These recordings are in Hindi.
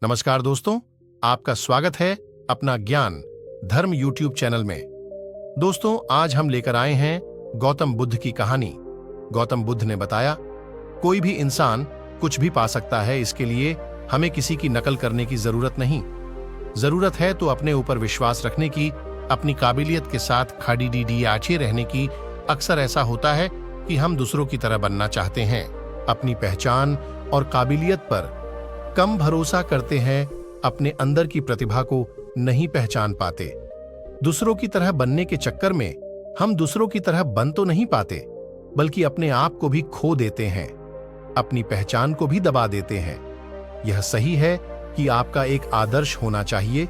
नमस्कार दोस्तों, आपका स्वागत है अपना ज्ञान धर्म यूट्यूब चैनल में। दोस्तों, आज हम लेकर आए हैं गौतम बुद्ध की कहानी। गौतम बुद्ध ने बताया, कोई भी इंसान कुछ भी पा सकता है, इसके लिए हमें किसी की नकल करने की जरूरत नहीं। जरूरत है तो अपने ऊपर विश्वास रखने की, अपनी काबिलियत के साथ खाड़ी आछे रहने की। अक्सर ऐसा होता है कि हम दूसरों की तरह बनना चाहते हैं, अपनी पहचान और काबिलियत पर कम भरोसा करते हैं, अपने अंदर की प्रतिभा को नहीं पहचान पाते। दूसरों की तरह बनने के चक्कर में हम दूसरों की तरह बन तो नहीं पाते, बल्कि अपने आप को भी खो देते हैं, अपनी पहचान को भी दबा देते हैं। यह सही है कि आपका एक आदर्श होना चाहिए,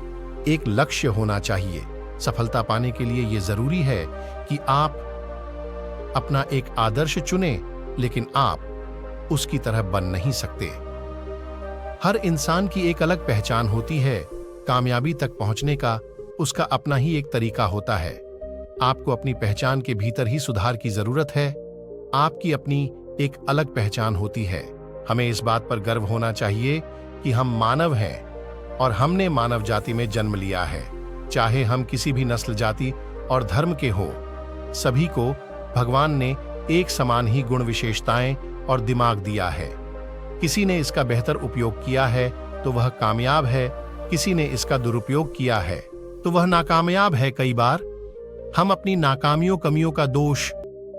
एक लक्ष्य होना चाहिए। सफलता पाने के लिए यह जरूरी है कि आप अपना एक आदर्श चुनें, लेकिन आप उसकी तरह बन नहीं सकते। हर इंसान की एक अलग पहचान होती है। कामयाबी तक पहुंचने का उसका अपना ही एक तरीका होता है। आपको अपनी पहचान के भीतर ही सुधार की जरूरत है। आपकी अपनी एक अलग पहचान होती है। हमें इस बात पर गर्व होना चाहिए कि हम मानव हैं और हमने मानव जाति में जन्म लिया है। चाहे हम किसी भी नस्ल, जाति और धर्म के हों, सभी को भगवान ने एक समान ही गुण, विशेषताएं और दिमाग दिया है। किसी ने इसका बेहतर उपयोग किया है तो वह कामयाब है, किसी ने इसका दुरुपयोग किया है तो वह नाकामयाब है। कई बार हम अपनी नाकामियों, कमियों का दोष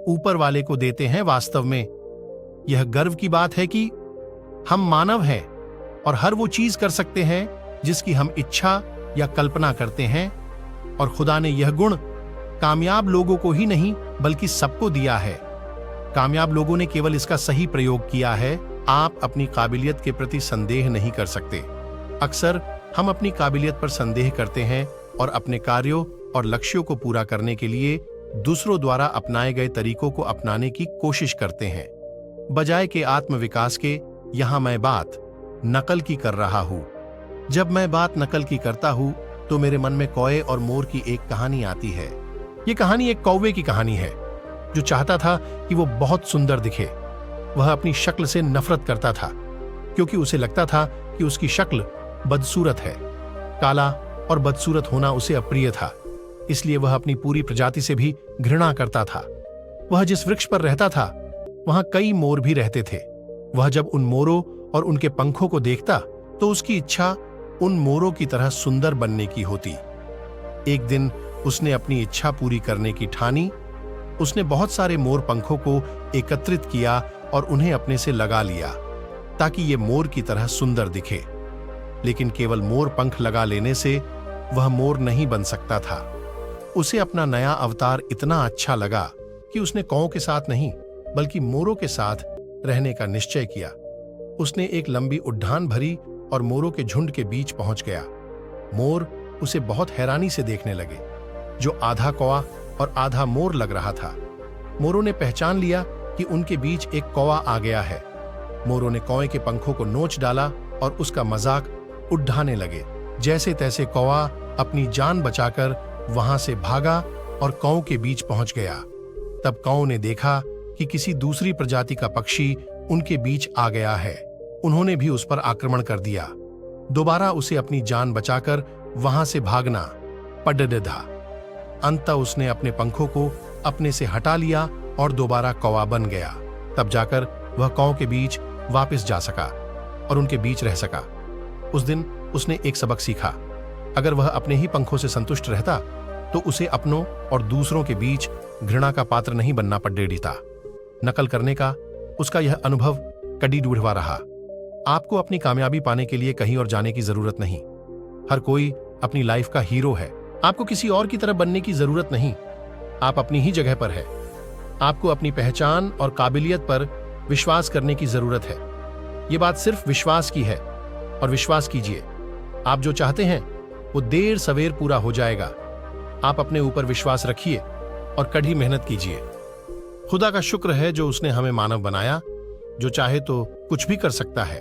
ऊपर वाले को देते हैं। वास्तव में यह गर्व की बात है कि हम मानव हैं और हर वो चीज कर सकते हैं जिसकी हम इच्छा या कल्पना करते हैं, और खुदा ने यह गुण कामयाब लोगों को ही नहीं बल्कि सबको दिया है। कामयाब लोगों ने केवल इसका सही प्रयोग किया है। आप अपनी काबिलियत के प्रति संदेह नहीं कर सकते। अक्सर हम अपनी काबिलियत पर संदेह करते हैं और अपने कार्यों और लक्ष्यों को पूरा करने के लिए दूसरों द्वारा अपनाए गए तरीकों को अपनाने की कोशिश करते हैं, बजाय के आत्मविकास के। यहां मैं बात नकल की कर रहा हूं। जब मैं बात नकल की करता हूं तो मेरे मन में कौए और मोर की एक कहानी आती है। यह कहानी एक कौवे की कहानी है जो चाहता था कि वो बहुत सुंदर दिखे। वह अपनी शक्ल से नफरत करता था क्योंकि उसे लगता था कि उसकी शक्ल बदसूरत है। काला और बदसूरत होना उसे अप्रिय था, इसलिए वह अपनी पूरी प्रजाति से भी घृणा करता था। वह जिस वृक्ष पर रहता था वहां कई मोर भी रहते थे। वह जब उन मोरों और उनके पंखों को देखता तो उसकी इच्छा उन मोरों की तरह सुंदर बनने की होती। एक दिन उसने अपनी इच्छा पूरी करने की ठानी। उसने बहुत सारे मोर पंखों को एकत्रित किया और उन्हें अपने से लगा लिया ताकि ये मोर की तरह सुंदर दिखे। लेकिन केवल मोर पंख लगा लेने से वह मोर नहीं बन सकता था। उसे अपना नया अवतार इतना अच्छा लगा कि उसने कौओं के साथ नहीं बल्कि मोरों के साथ रहने का निश्चय किया। उसने एक लंबी उड्डान भरी और मोरों के झुंड के बीच पहुंच गया। मोर उसे बहुत हैरानी से देखने लगे, जो आधा कौवा और आधा मोर लग रहा था। मोरों ने पहचान लिया कि उनके बीच एक कौवा आ गया है। मोरों ने कौवे के पंखों को नोच डाला और उसका मजाक उड़ाने लगे। जैसे तैसे कौवा अपनी जान बचाकर वहां से भागा और कौओं के बीच पहुंच गया। तब कौओं ने देखा कि किसी दूसरी प्रजाति का पक्षी उनके बीच आ गया है। उन्होंने भी उस पर आक्रमण कर दिया। दोबारा उसे अपनी जान बचाकर वहां से भागना पड़ा। अंततः उसने अपने पंखों को अपने से हटा लिया और दोबारा कौवा बन गया। तब जाकर वह कौओं के बीच वापस जा सका और उनके बीच रह सका। उस दिन उसने एक सबक सीखा। अगर वह अपने ही पंखों से संतुष्ट रहता तो उसे अपनों और दूसरों के बीच घृणा का पात्र नहीं बनना पड़ेगा। नकल करने का उसका यह अनुभव कड़ी डूढ़वा रहा। आपको अपनी कामयाबी पाने के लिए कहीं और जाने की जरूरत नहीं। हर कोई अपनी लाइफ का हीरो है। आपको किसी और की तरह बनने की जरूरत नहीं। आप अपनी ही जगह पर है। आपको अपनी पहचान और काबिलियत पर विश्वास करने की जरूरत है। यह बात सिर्फ विश्वास की है, और विश्वास कीजिए, आप जो चाहते हैं वो देर सवेर पूरा हो जाएगा। आप अपने ऊपर विश्वास रखिए और कड़ी मेहनत कीजिए। खुदा का शुक्र है जो उसने हमें मानव बनाया, जो चाहे तो कुछ भी कर सकता है।